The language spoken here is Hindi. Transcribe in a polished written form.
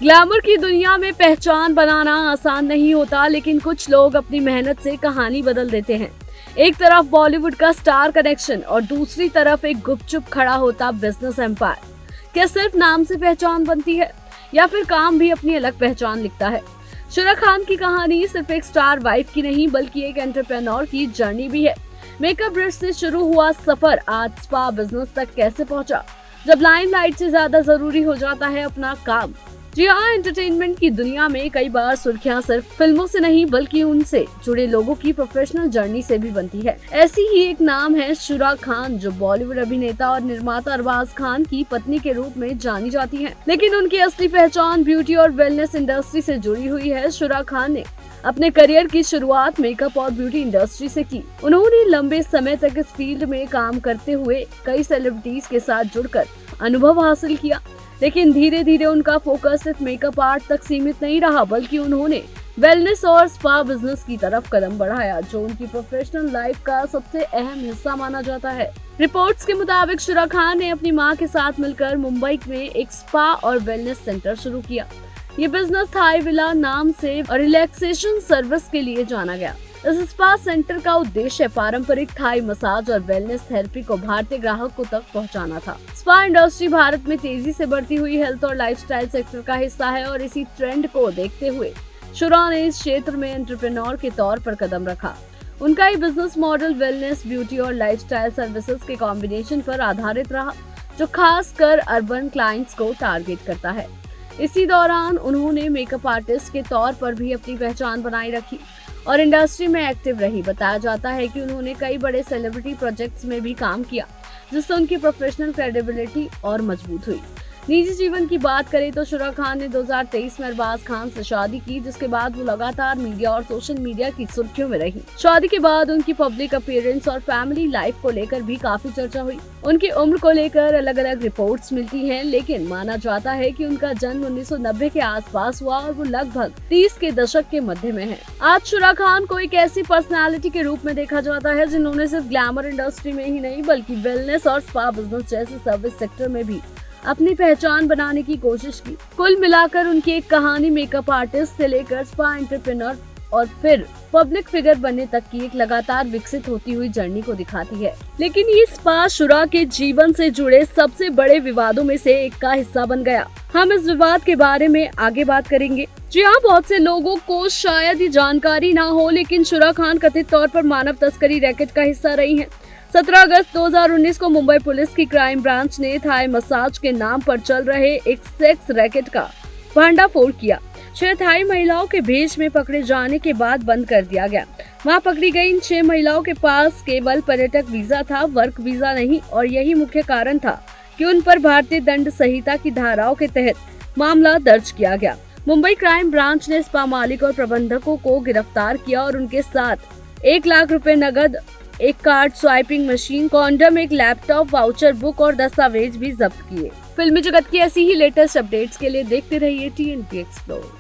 ग्लैमर की दुनिया में पहचान बनाना आसान नहीं होता, लेकिन कुछ लोग अपनी मेहनत से कहानी बदल देते हैं। एक तरफ बॉलीवुड का स्टार कनेक्शन और दूसरी तरफ एक गुपचुप खड़ा होता बिजनेस एम्पायर। क्या सिर्फ नाम से पहचान बनती है या फिर काम भी अपनी अलग पहचान लिखता है? शुरा खान की कहानी सिर्फ एक स्टार वाइफ की नहीं बल्कि एक एंटरप्रेन्योर की जर्नी भी है। मेकअप ब्रश से शुरू हुआ सफर आज स्पा बिजनेस तक कैसे पहुंचा, जब लाइमलाइट से ज्यादा जरूरी हो जाता है अपना काम। जी हाँ, एंटरटेनमेंट की दुनिया में कई बार सुर्खियां सिर्फ फिल्मों से नहीं बल्कि उनसे जुड़े लोगों की प्रोफेशनल जर्नी से भी बनती है। ऐसी ही एक नाम है शुरा खान, जो बॉलीवुड अभिनेता और निर्माता अरबाज खान की पत्नी के रूप में जानी जाती हैं। लेकिन उनकी असली पहचान ब्यूटी और वेलनेस इंडस्ट्री से जुड़ी हुई है। शुरा खान ने अपने करियर की शुरुआत मेकअप और ब्यूटी इंडस्ट्री से की। उन्होंने लंबे समय तक इस फील्ड में काम करते हुए कई सेलिब्रिटीज के साथ जुड़कर अनुभव हासिल किया। लेकिन धीरे धीरे उनका फोकस सिर्फ मेकअप आर्ट तक सीमित नहीं रहा, बल्कि उन्होंने वेलनेस और स्पा बिजनेस की तरफ कदम बढ़ाया, जो उनकी प्रोफेशनल लाइफ का सबसे अहम हिस्सा माना जाता है। रिपोर्ट्स के मुताबिक शुरा खान ने अपनी मां के साथ मिलकर मुंबई में एक स्पा और वेलनेस सेंटर शुरू किया। ये बिजनेस थाई विला नाम से रिलैक्सेशन सर्विस के लिए जाना गया। इस स्पा सेंटर का उद्देश्य पारंपरिक थाई मसाज और वेलनेस थेरेपी को भारतीय ग्राहकों तक पहुंचाना था। स्पा इंडस्ट्री भारत में तेजी से बढ़ती हुई हेल्थ और लाइफस्टाइल सेक्टर का हिस्सा है और इसी ट्रेंड को देखते हुए शुरा ने इस क्षेत्र में एंटरप्रेन्योर के तौर पर कदम रखा। उनका ये बिजनेस मॉडल वेलनेस, ब्यूटी और लाइफस्टाइल सर्विसेज के कॉम्बिनेशन पर आधारित रहा, जो खास कर अर्बन क्लाइंट्स को टारगेट करता है। इसी दौरान उन्होंने मेकअप आर्टिस्ट के तौर पर भी अपनी पहचान बनाए रखी और इंडस्ट्री में एक्टिव रही। बताया जाता है कि उन्होंने कई बड़े सेलिब्रिटी प्रोजेक्ट्स में भी काम किया, जिससे उनकी प्रोफेशनल क्रेडिबिलिटी और मजबूत हुई। निजी जीवन की बात करें तो शुरा खान ने 2023 में अरबाज खान से शादी की, जिसके बाद वो लगातार मीडिया और सोशल मीडिया की सुर्खियों में रही। शादी के बाद उनकी पब्लिक अपीयरेंस और फैमिली लाइफ को लेकर भी काफी चर्चा हुई। उनकी उम्र को लेकर अलग अलग रिपोर्ट्स मिलती हैं, लेकिन माना जाता है कि उनका जन्म 1990 के आसपास हुआ और वो लगभग 30 के दशक के मध्य में है। आज शुरा खान को एक ऐसी पर्सनैलिटी के रूप में देखा जाता है जिन्होंने सिर्फ ग्लैमर इंडस्ट्री में ही नहीं बल्कि वेलनेस और स्पा बिजनेस जैसे सर्विस सेक्टर में भी अपनी पहचान बनाने की कोशिश की। कुल मिलाकर उनकी एक कहानी मेकअप आर्टिस्ट से लेकर स्पा एंटरप्रेन्योर और फिर पब्लिक फिगर बनने तक की एक लगातार विकसित होती हुई जर्नी को दिखाती है। लेकिन ये स्पा शुरा के जीवन से जुड़े सबसे बड़े विवादों में से एक का हिस्सा बन गया। हम इस विवाद के बारे में आगे बात करेंगे। जी हाँ, बहुत से लोगों को शायद ये जानकारी ना हो, लेकिन शुरा खान कथित तौर पर मानव तस्करी रैकेट का हिस्सा रही है। 17 अगस्त 2019 को मुंबई पुलिस की क्राइम ब्रांच ने थाई मसाज के नाम पर चल रहे एक सेक्स रैकेट का भंडाफोड़ किया। 6 थाई महिलाओं के भेष में पकड़े जाने के बाद बंद कर दिया गया। वहां पकड़ी गई इन 6 महिलाओं के पास केवल पर्यटक वीजा था, वर्क वीजा नहीं, और यही मुख्य कारण था कि उन पर भारतीय दंड संहिता की धाराओं के तहत मामला दर्ज किया गया। मुंबई क्राइम ब्रांच ने स्पा मालिक और प्रबंधकों को गिरफ्तार किया और उनके साथ 1 लाख रुपए नगद, एक कार्ड स्वाइपिंग मशीन, कॉन्डम, एक लैपटॉप, वाउचर बुक और दस्तावेज भी जब्त किए। फिल्मी जगत की ऐसी ही लेटेस्ट अपडेट्स के लिए देखते रहिए TNP एक्सप्लोर।